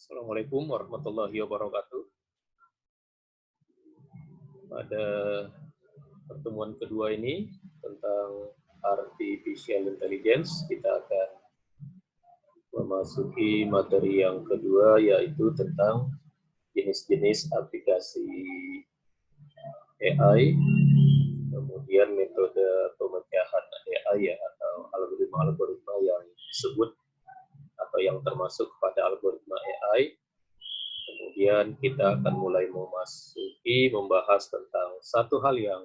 Assalamualaikum warahmatullahi wabarakatuh. Pada pertemuan kedua ini tentang artificial intelligence, kita akan memasuki materi yang kedua, yaitu tentang jenis-jenis aplikasi AI, kemudian metode pemecahan AI ya, atau algoritma-algoritma yang disebut atau yang termasuk pada algoritma AI. Kemudian kita akan mulai membahas tentang satu hal yang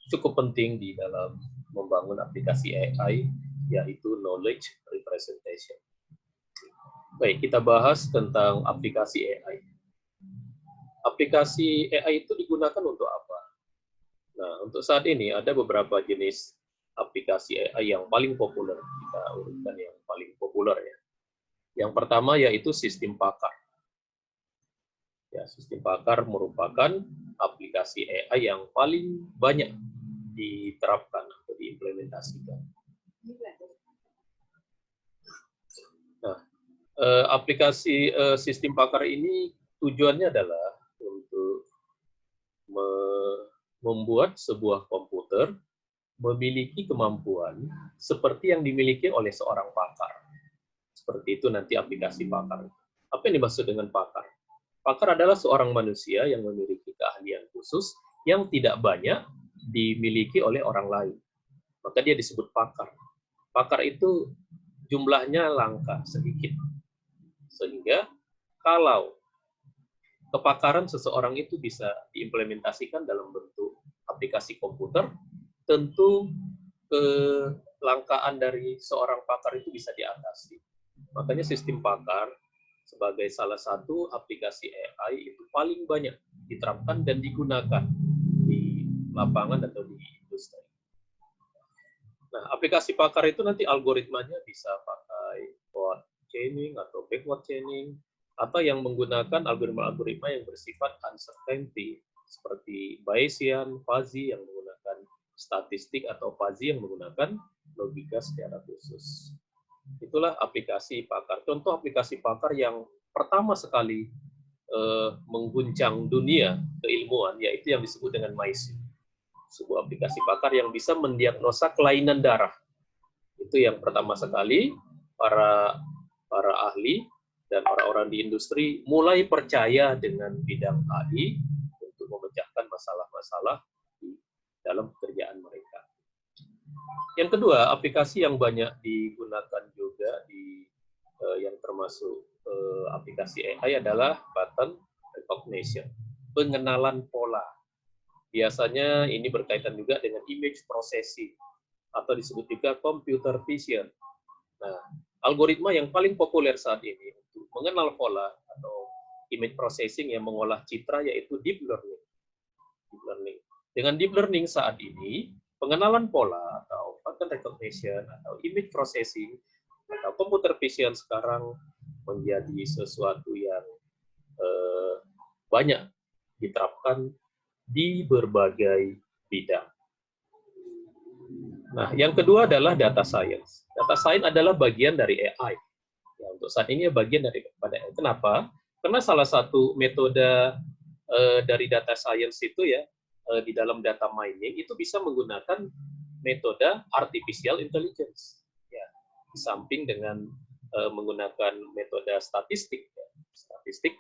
cukup penting di dalam membangun aplikasi AI, yaitu knowledge representation. Baik, kita bahas tentang aplikasi AI. Aplikasi AI itu digunakan untuk apa? Nah, untuk saat ini ada beberapa jenis aplikasi AI yang paling populer. Kita urutkan yang paling populer ya. Yang pertama yaitu sistem pakar. Ya, sistem pakar merupakan aplikasi AI yang paling banyak diterapkan atau diimplementasikan. Nah, aplikasi sistem pakar ini tujuannya adalah untuk membuat sebuah komputer memiliki kemampuan seperti yang dimiliki oleh seorang pakar. Seperti itu nanti aplikasi pakar. Apa yang dimaksud dengan pakar? Pakar adalah seorang manusia yang memiliki keahlian khusus yang tidak banyak dimiliki oleh orang lain. Maka dia disebut pakar. Pakar itu jumlahnya langka, sedikit. Sehingga kalau kepakaran seseorang itu bisa diimplementasikan dalam bentuk aplikasi komputer, tentu kelangkaan dari seorang pakar itu bisa diatasi. Makanya sistem pakar sebagai salah satu aplikasi AI itu paling banyak diterapkan dan digunakan di lapangan atau di industri. Nah, aplikasi pakar itu nanti algoritmanya bisa pakai forward chaining atau backward chaining, atau yang menggunakan algoritma-algoritma yang bersifat uncertainty, seperti Bayesian, fuzzy yang menggunakan statistik, atau fuzzy yang menggunakan logika secara khusus. Itulah aplikasi pakar. Contoh aplikasi pakar yang pertama sekali mengguncang dunia keilmuan, yaitu yang disebut dengan MySyn. Sebuah aplikasi pakar yang bisa mendiagnosa kelainan darah. Itu yang pertama sekali para ahli dan orang-orang di industri mulai percaya dengan bidang AI untuk memecahkan masalah-masalah di dalam pekerjaan mereka. Yang kedua, aplikasi yang banyak digunakan juga yang termasuk aplikasi AI adalah pattern recognition, pengenalan pola. Biasanya ini berkaitan juga dengan image processing, atau disebut juga computer vision. Nah, algoritma yang paling populer saat ini untuk mengenal pola atau image processing yang mengolah citra yaitu deep learning. Dengan deep learning saat ini, pengenalan pola atau pattern recognition atau image processing atau computer vision sekarang menjadi sesuatu yang banyak diterapkan di berbagai bidang. Nah, yang kedua adalah data science. Data science adalah bagian dari AI. Ya, untuk saat ini bagian daripada AI. Kenapa? Karena salah satu metode dari data science itu ya, di dalam data mining itu bisa menggunakan metode artificial intelligence. Ya, di samping dengan menggunakan metode statistik, ya. Statistik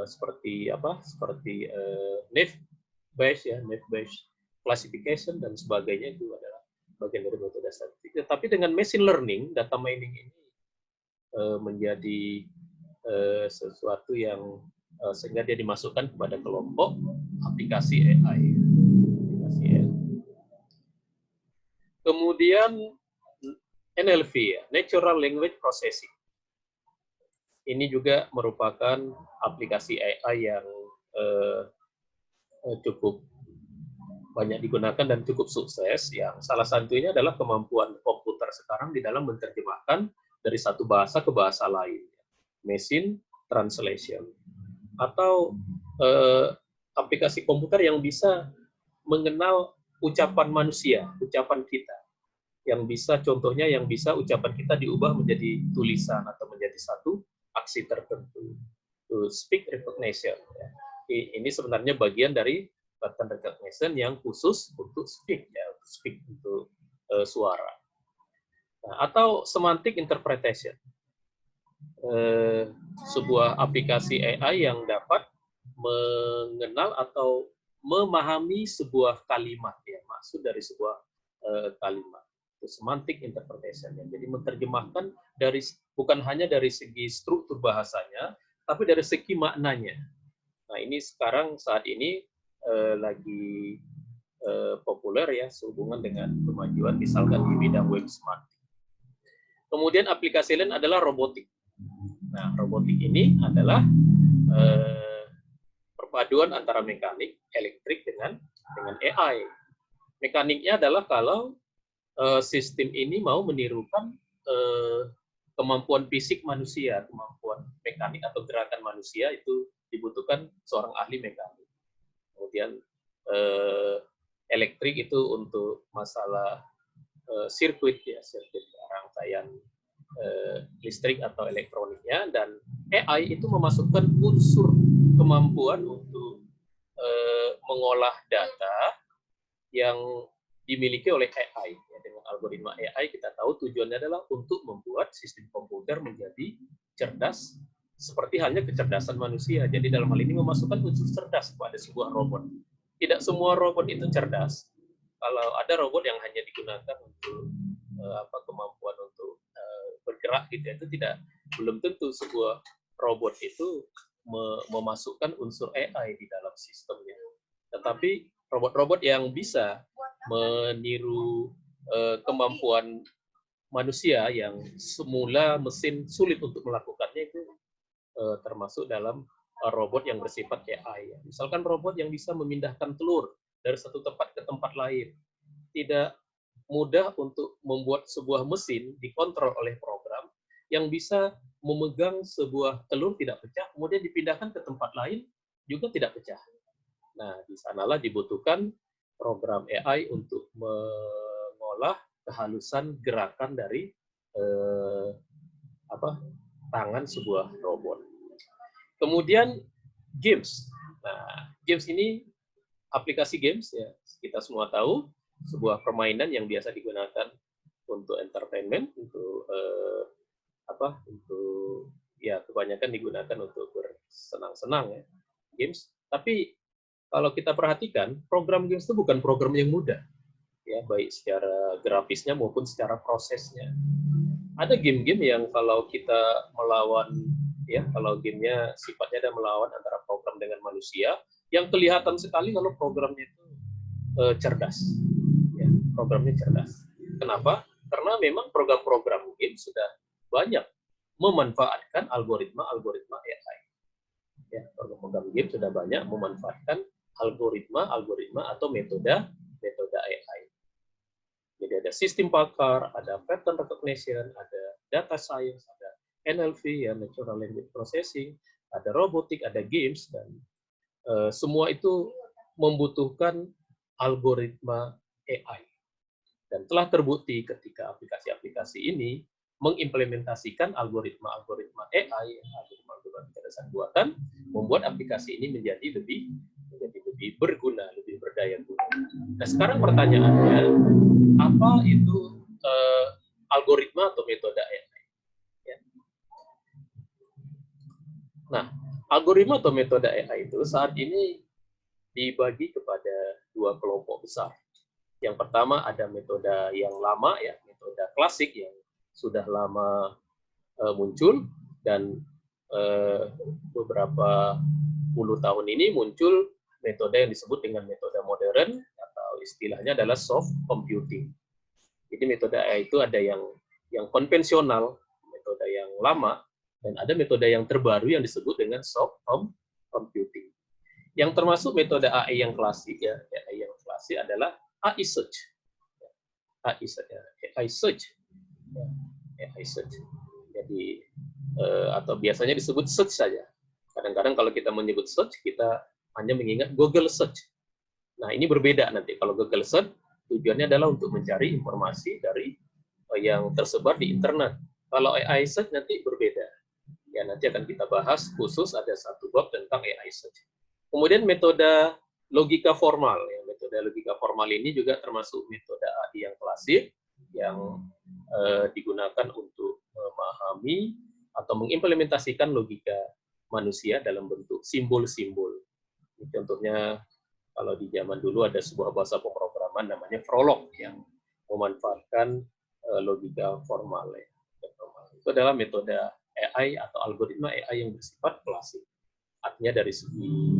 seperti apa? Seperti Naive Bayes classification dan sebagainya itu adalah bagian dari metode statistik. Tapi dengan machine learning, data mining ini menjadi sesuatu yang sehingga dia dimasukkan kepada kelompok aplikasi AI. Kemudian NLP, ya, Natural Language Processing. Ini juga merupakan aplikasi AI yang cukup banyak digunakan dan cukup sukses. Yang salah satunya adalah kemampuan komputer sekarang di dalam menerjemahkan dari satu bahasa ke bahasa lain. Machine translation. Atau aplikasi komputer yang bisa mengenal ucapan manusia, ucapan kita. Yang bisa, contohnya yang bisa ucapan kita diubah menjadi tulisan atau menjadi satu aksi tertentu. to speech recognition. Ya. Ini sebenarnya bagian dari pattern recognition yang khusus untuk speak, ya, untuk speak untuk suara. Nah, atau semantic interpretation, sebuah aplikasi AI yang dapat mengenal atau memahami sebuah kalimat, ya, maksud dari sebuah kalimat. Itu semantic interpretation, ya. Jadi menerjemahkan dari bukan hanya dari segi struktur bahasanya, tapi dari segi maknanya. Nah, ini sekarang saat ini lagi populer, ya, sehubungan dengan kemajuan misalkan di bidang web semantik. Kemudian aplikasi lain adalah robotik. Nah, robotik ini adalah perpaduan antara mekanik, elektrik dengan AI. Mekaniknya adalah kalau sistem ini mau menirukan kemampuan fisik manusia, kemampuan mekanik atau gerakan manusia, itu dibutuhkan seorang ahli mekanik. Kemudian elektrik itu untuk masalah sirkuit, ya, sirkuit rangkaian listrik atau elektroniknya, dan AI itu memasukkan unsur kemampuan untuk mengolah data yang dimiliki oleh AI. Ya, dengan algoritma AI kita tahu tujuannya adalah untuk membuat sistem komputer menjadi cerdas seperti halnya kecerdasan manusia. Jadi dalam hal ini memasukkan unsur cerdas pada sebuah robot. Tidak semua robot itu cerdas. Kalau ada robot yang hanya digunakan untuk kemampuan untuk bergerak gitu, itu belum tentu sebuah robot itu memasukkan unsur AI di dalam sistemnya. Tetapi robot-robot yang bisa meniru kemampuan manusia yang semula mesin sulit untuk melakukannya, itu termasuk dalam robot yang bersifat AI. Misalkan robot yang bisa memindahkan telur dari satu tempat ke tempat lain. Tidak mudah untuk membuat sebuah mesin dikontrol oleh program yang bisa memegang sebuah telur tidak pecah, kemudian dipindahkan ke tempat lain juga tidak pecah. Nah, di sanalah dibutuhkan program AI untuk mengolah kehalusan gerakan dari tangan sebuah robot. Kemudian games. Nah, games ini aplikasi games, ya, kita semua tahu sebuah permainan yang biasa digunakan untuk entertainment, untuk untuk ya kebanyakan digunakan untuk bersenang-senang, ya, games. Tapi kalau kita perhatikan, program games itu bukan program yang mudah, ya, baik secara grafisnya maupun secara prosesnya. Ada game-game yang kalau kita melawan, ya, kalau gamenya sifatnya ada melawan antara program dengan manusia, yang kelihatan sekali kalau programnya itu cerdas, ya, programnya cerdas. Kenapa? Karena memang program-program game sudah banyak memanfaatkan algoritma AI. Ya, program-program game sudah banyak memanfaatkan algoritma atau metode AI. Jadi ada sistem pakar, ada pattern recognition, ada data science, ada NLP, ya, natural language processing, ada robotik, ada games, dan semua itu membutuhkan algoritma AI. Dan telah terbukti ketika aplikasi-aplikasi ini mengimplementasikan algoritma AI, algoritma kecerdasan buatan, membuat aplikasi ini menjadi lebih berguna, lebih berdaya guna. Nah, sekarang pertanyaannya, apa itu algoritma atau metode AI? Ya. Nah, algoritma atau metode AI itu saat ini dibagi kepada dua kelompok besar. Yang pertama ada metode yang lama, ya, metode klasik yang sudah lama muncul, dan beberapa puluh tahun ini muncul metode yang disebut dengan metode modern, atau istilahnya adalah soft computing. Jadi metode AI itu ada yang konvensional, metode yang lama, dan ada metode yang terbaru yang disebut dengan soft computing. Yang termasuk metode AI yang klasik, ya, AI yang klasik adalah AI search. AI search. AI search. Jadi atau biasanya disebut search saja. Kadang-kadang kalau kita menyebut search, kita hanya mengingat Google search. Nah, ini berbeda nanti. Kalau Google search, tujuannya adalah untuk mencari informasi dari yang tersebar di internet. Kalau AI search nanti berbeda. Ya, nanti akan kita bahas khusus ada satu bab tentang AI saja. Kemudian metode logika formal. Ya. Metode logika formal ini juga termasuk metode AI yang klasik yang digunakan untuk memahami atau mengimplementasikan logika manusia dalam bentuk simbol-simbol. Contohnya kalau di zaman dulu ada sebuah bahasa pemrograman namanya Prolog yang memanfaatkan logika formal. Ya. Itu adalah metode AI atau algoritma AI yang bersifat klasik. Artinya dari segi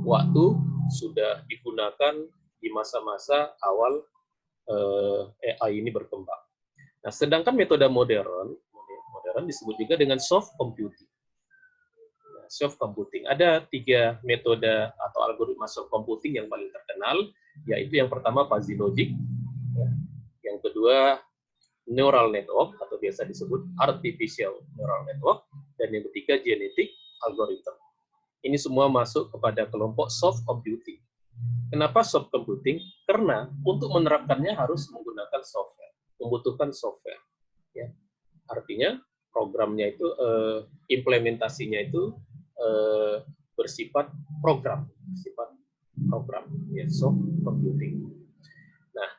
waktu sudah digunakan di masa-masa awal AI ini berkembang. Nah, sedangkan metode modern disebut juga dengan soft computing. Nah, soft computing ada 3 metode atau algoritma soft computing yang paling terkenal, yaitu yang pertama fuzzy logic, yang kedua neural network atau biasa disebut artificial neural network, dan yang ketiga genetic algorithm. Ini semua masuk kepada kelompok soft computing. Kenapa soft computing? Karena untuk menerapkannya harus menggunakan software, membutuhkan software. Ya. Artinya programnya itu, implementasinya itu bersifat program, ya, soft computing. Nah,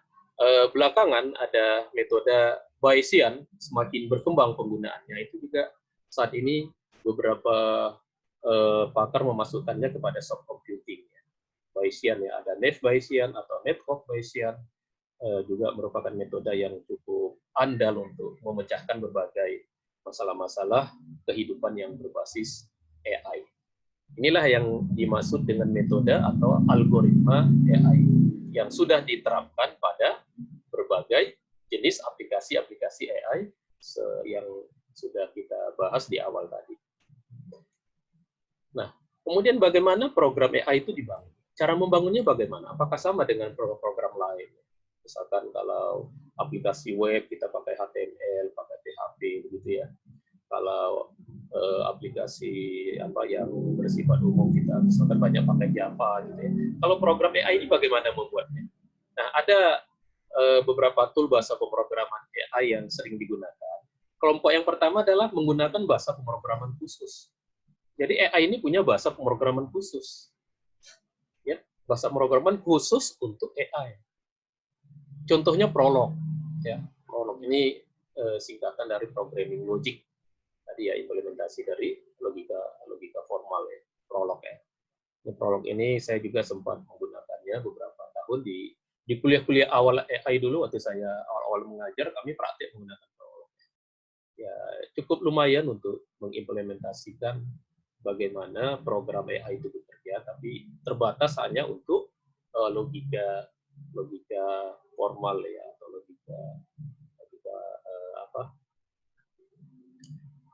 belakangan ada metode Bayesian semakin berkembang penggunaannya, itu juga saat ini beberapa pakar memasukkannya kepada soft computing. Bayesian ya, ada Naive Bayesian atau Network Bayesian, juga merupakan metode yang cukup andal untuk memecahkan berbagai masalah-masalah kehidupan yang berbasis AI. Inilah yang dimaksud dengan metode atau algoritma AI yang sudah diterapkan pada berbagai jenis aplikasi-aplikasi AI yang sudah kita bahas di awal tadi. Nah, kemudian bagaimana program AI itu dibangun? Cara membangunnya bagaimana? Apakah sama dengan program-program lain? Misalkan kalau aplikasi web kita pakai HTML, pakai PHP, begitu ya. Kalau aplikasi apa yang bersifat umum kita misalkan banyak pakai Java, gitu ya. Kalau program AI ini bagaimana membuatnya? Nah, ada beberapa tool bahasa pemrograman AI yang sering digunakan. Kelompok yang pertama adalah menggunakan bahasa pemrograman khusus. Jadi AI ini punya bahasa pemrograman khusus. Ya, bahasa pemrograman khusus untuk AI. Contohnya Prolog. Ya, Prolog ini singkatan dari programming logic. Tadi ya, implementasi dari logika formal ya, Prolog ya. Prolog ini saya juga sempat menggunakannya beberapa tahun di kuliah-kuliah awal AI dulu, waktu saya awal-awal mengajar, kami praktik menggunakan Prolog. Ya, cukup lumayan untuk mengimplementasikan bagaimana program AI itu bekerja, tapi terbatas hanya untuk logika formal ya, atau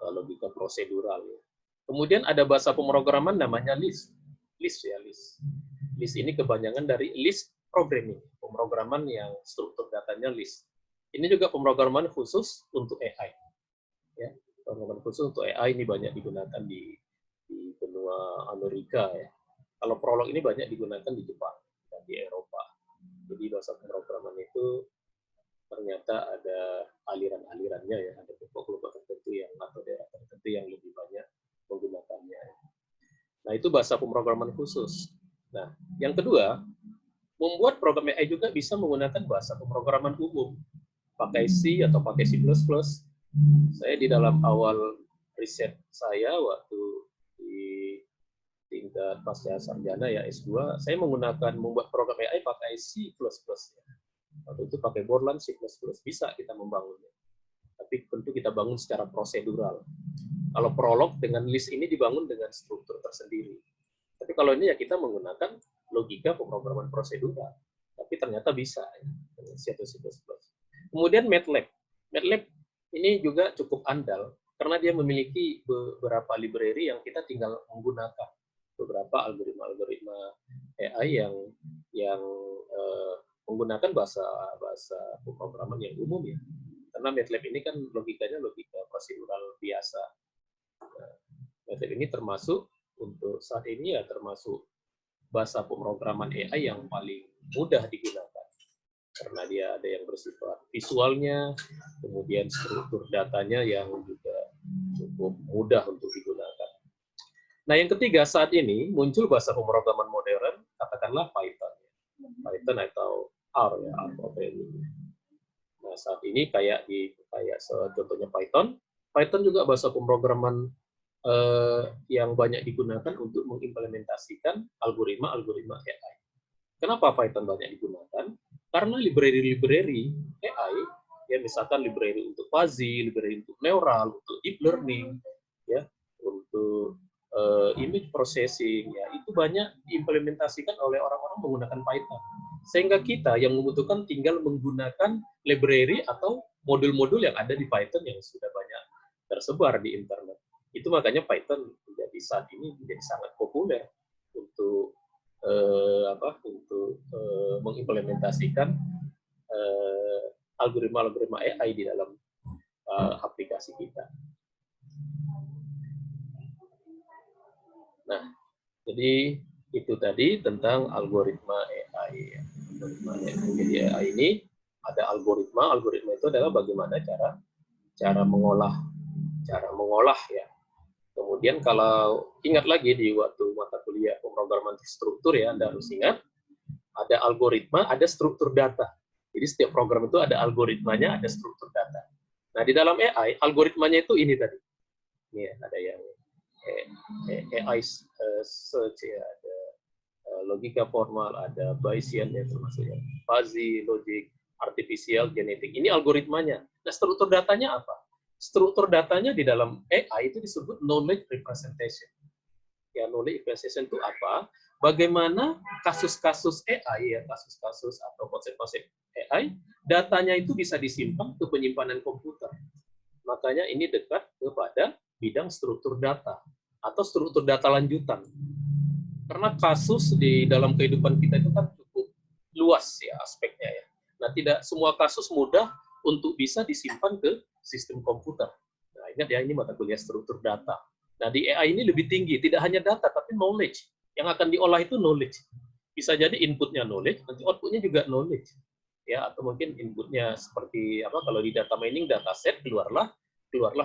logika prosedural ya. Kemudian ada bahasa pemrograman namanya Lisp. Lisp ini kepanjangan dari list programming, pemrograman yang struktur datanya list. Ini juga pemrograman khusus untuk AI. Ya, pemrograman khusus untuk AI ini banyak digunakan di benua Amerika ya. Kalau Prolog ini banyak digunakan di Jepang dan di Eropa. Jadi bahasa pemrograman itu ternyata ada aliran-alirannya ya, ada kelompok-kelompok tertentu yang atau daerah tertentu yang lebih banyak menggunakannya. Nah, itu bahasa pemrograman khusus. Nah, yang kedua, membuat program AI juga bisa menggunakan bahasa pemrograman umum, pakai C atau pakai C++. Saya di dalam awal riset saya waktu di tingkat pasca sarjana ya S2, saya membuat program AI pakai C++. Waktu itu pakai Borland C++, bisa kita membangunnya. Tapi tentu kita bangun secara prosedural. Kalau Prolog dengan Lisp ini dibangun dengan struktur tersendiri. Tapi kalau ini ya kita menggunakan logika pemrograman prosedural. Tapi ternyata bisa ya, dengan C atau C++. Kemudian MATLAB. MATLAB ini juga cukup andal karena dia memiliki beberapa library yang kita tinggal menggunakan beberapa algoritma AI yang menggunakan bahasa pemrograman yang umum ya. Karena MATLAB ini kan logikanya logika prosedural biasa. Nah, MATLAB ini termasuk untuk saat ini ya termasuk bahasa pemrograman AI yang paling mudah digunakan. Karena dia ada yang bersifat visualnya, kemudian struktur datanya yang juga cukup mudah untuk digunakan. Nah, yang ketiga, saat ini muncul bahasa pemrograman modern, katakanlah Python. Python atau R ya, R programming. Nah, saat ini kayak contohnya Python. Python juga bahasa pemrograman yang banyak digunakan untuk mengimplementasikan algoritma-algoritma AI. Kenapa Python banyak digunakan? Karena library-library AI, ya misalkan library untuk fuzzy, library untuk neural, untuk deep learning, ya, untuk image processing, ya itu banyak diimplementasikan oleh orang-orang menggunakan Python. Sehingga kita yang membutuhkan tinggal menggunakan library atau modul-modul yang ada di Python yang sudah banyak tersebar di internet. Itu makanya Python menjadi saat ini menjadi sangat populer untuk mengimplementasikan algoritma-algoritma AI di dalam aplikasi kita. Nah, jadi itu tadi tentang algoritma AI. Jadi AI ini ada algoritma. Algoritma itu adalah bagaimana cara mengolah ya. Kemudian kalau ingat lagi di waktu mata kuliah pemrograman terstruktur ya, Anda harus ingat ada algoritma, ada struktur data. Jadi setiap program itu ada algoritmanya, ada struktur data. Nah, di dalam AI, algoritmanya itu ini tadi. Ini ada yang AI search ya, ada logika formal, ada Bayesian ya termasuk ya, fuzzy, logic, artificial, genetik. Ini algoritmanya. Nah, struktur datanya apa? Struktur datanya di dalam AI itu disebut knowledge representation. Ya, knowledge representation itu apa? Bagaimana kasus-kasus AI ya, kasus-kasus atau konsep-konsep AI, datanya itu bisa disimpan ke penyimpanan komputer. Makanya ini dekat kepada bidang struktur data atau struktur data lanjutan. Karena kasus di dalam kehidupan kita itu kan cukup luas ya aspeknya ya. Nah, tidak semua kasus mudah untuk bisa disimpan ke sistem komputer. Nah, ingat ya, ini mata kuliah struktur data. Nah, di AI ini lebih tinggi, tidak hanya data, tapi knowledge. Yang akan diolah itu knowledge. Bisa jadi inputnya knowledge, nanti outputnya juga knowledge. Ya, atau mungkin inputnya seperti apa, kalau di data mining, dataset, keluarlah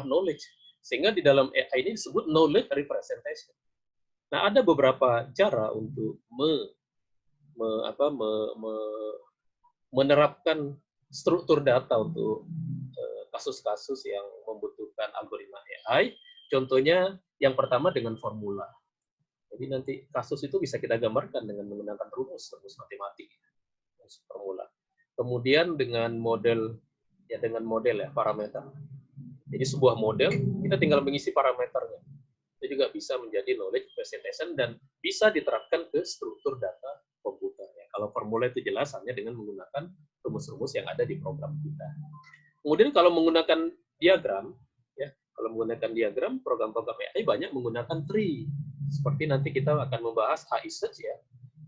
knowledge. Sehingga di dalam AI ini disebut knowledge representation. Nah, ada beberapa cara untuk menerapkan struktur data untuk kasus-kasus yang membutuhkan algoritma AI. Contohnya yang pertama dengan formula. Jadi nanti kasus itu bisa kita gambarkan dengan menggunakan rumus matematik, formula. Kemudian dengan model ya, parameter. Jadi sebuah model kita tinggal mengisi parameternya. Itu juga bisa menjadi knowledge representation dan bisa diterapkan ke struktur data komputer. Ya. Kalau formula itu jelas hanya dengan menggunakan rumus-rumus yang ada di program kita. Kemudian kalau menggunakan diagram, ya, kalau menggunakan diagram, program-program AI banyak menggunakan tree. Seperti nanti kita akan membahas AI search ya,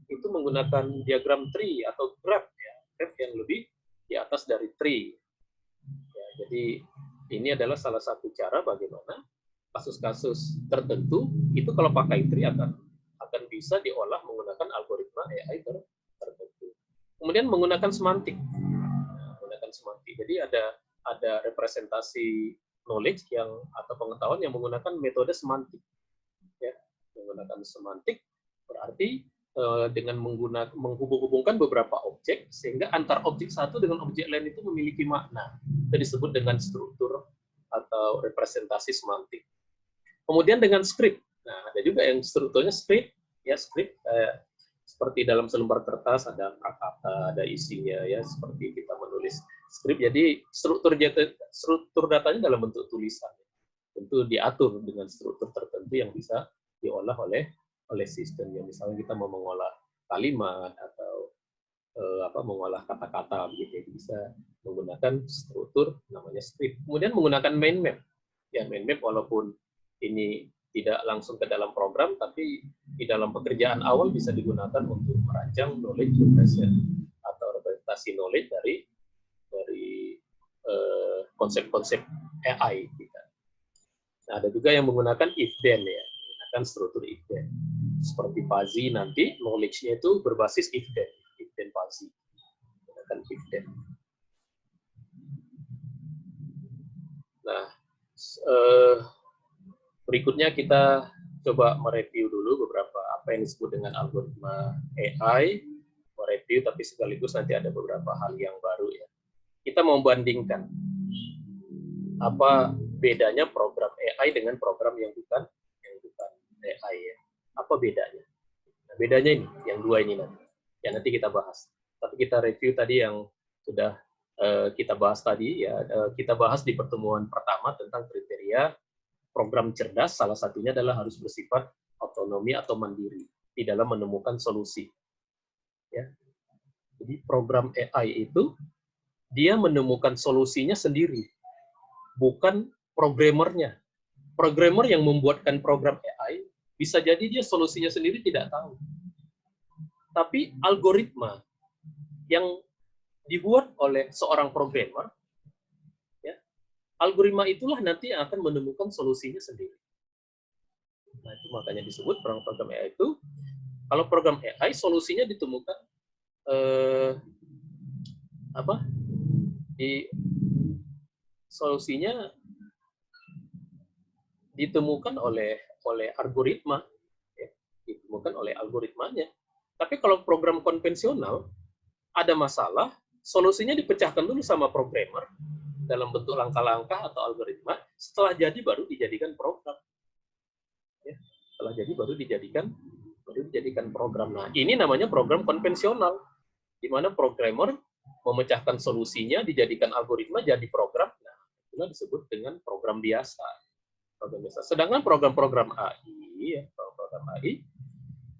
itu menggunakan diagram tree atau graph ya, graph yang lebih di atas dari tree. Ya, jadi ini adalah salah satu cara bagaimana kasus-kasus tertentu itu kalau pakai tree akan bisa diolah menggunakan algoritma AI tertentu. Kemudian menggunakan semantik. Jadi ada representasi knowledge atau pengetahuan yang menggunakan metode semantik. Ya, menggunakan semantik berarti dengan menghubung-hubungkan beberapa objek sehingga antar objek satu dengan objek lain itu memiliki makna. Itu disebut dengan struktur atau representasi semantik. Kemudian dengan script. Nah, ada juga yang strukturnya script, ya script seperti dalam selembar kertas ada kata-kata, ada isinya ya, seperti kita menulis script. Jadi struktur datanya dalam bentuk tulisan. Tentu diatur dengan struktur tertentu yang bisa diolah oleh sistem. Ya, misalnya kita mau mengolah kalimat atau mengolah kata-kata begitu, bisa menggunakan struktur namanya script. Kemudian menggunakan mind map. Ya, mind map walaupun ini tidak langsung ke dalam program, tapi di dalam pekerjaan awal bisa digunakan untuk merancang knowledge representation atau representasi knowledge dari konsep-konsep AI kita. Nah, ada juga yang menggunakan if-then ya, menggunakan struktur if-then. Seperti fuzzy nanti knowledge-nya itu berbasis if-then fuzzy. Menggunakan if-then. Nah, berikutnya kita coba mereview dulu beberapa apa yang disebut dengan algoritma AI, mereview, tapi sekaligus nanti ada beberapa hal yang baru ya. Kita mau bandingkan apa bedanya program AI dengan program yang bukan AI ya. Apa bedanya? Nah, bedanya ini, yang dua ini nanti. Ya nanti kita bahas. Tapi kita review tadi yang sudah kita bahas tadi ya. Kita bahas di pertemuan pertama tentang kriteria program cerdas. Salah satunya adalah harus bersifat otonomi atau mandiri di dalam menemukan solusi. Ya. Jadi program AI itu dia menemukan solusinya sendiri, bukan programmernya. Programmer yang membuatkan program AI bisa jadi dia solusinya sendiri tidak tahu. Tapi algoritma yang dibuat oleh seorang programmer, ya, algoritma itulah nanti yang akan menemukan solusinya sendiri. Nah, itu makanya disebut program AI itu, kalau program AI solusinya ditemukan solusinya ditemukan oleh algoritma, ya, ditemukan oleh algoritmanya. Tapi kalau program konvensional ada masalah, solusinya dipecahkan dulu sama programmer dalam bentuk langkah-langkah atau algoritma. Setelah jadi baru dijadikan program. Ya, setelah jadi baru dijadikan program. Nah, ini namanya program konvensional, di mana programmer memecahkan solusinya, dijadikan algoritma, jadi program. Nah, itulah disebut dengan program biasa. Sedangkan program-program AI,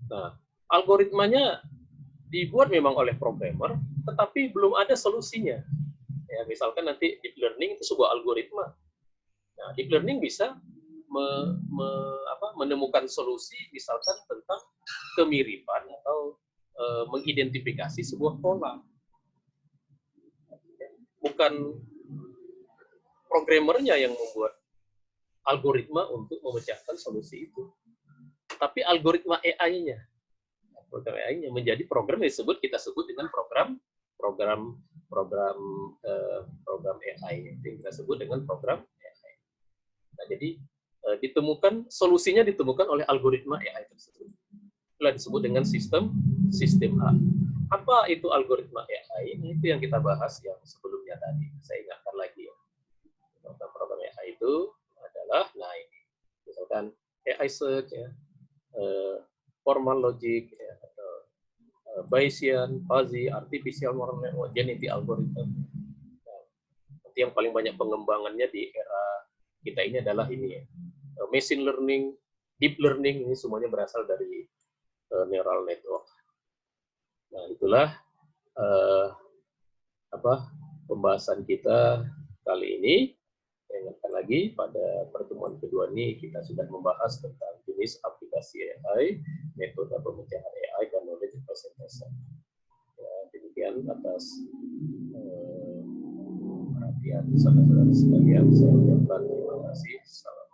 nah, algoritmanya dibuat memang oleh programmer, tetapi belum ada solusinya. Ya, misalkan nanti deep learning itu sebuah algoritma. Nah, deep learning bisa menemukan solusi, misalkan tentang kemiripan atau mengidentifikasi sebuah pola. Bukan programmernya yang membuat algoritma untuk memecahkan solusi itu, tapi algoritma AI-nya. Program AI-nya menjadi program yang kita sebut dengan program AI. Yang kita sebut dengan program AI. Nah, jadi solusinya ditemukan oleh algoritma AI tersebut. Itulah disebut dengan sistem A. Apa itu algoritma AI? Itu yang kita bahas yang sebelumnya tadi. Saya ingatkan lagi ya. Program AI itu adalah, nah ini, misalkan AI search, ya, formal logic, ya, atau Bayesian, fuzzy, artificial neural network, genetic algorithm. Nah, nanti yang paling banyak pengembangannya di era kita ini adalah ini, ya, machine learning, deep learning, ini semuanya berasal dari neural network. Nah, itulah pembahasan kita kali ini. Saya ingatkan lagi, pada pertemuan kedua ini kita sudah membahas tentang jenis aplikasi AI, metode pemecahan AI, dan knowledge representation. Ya, demikian atas perhatian saudara-saudara sekalian. Saya ucapkan terima kasih. Salam.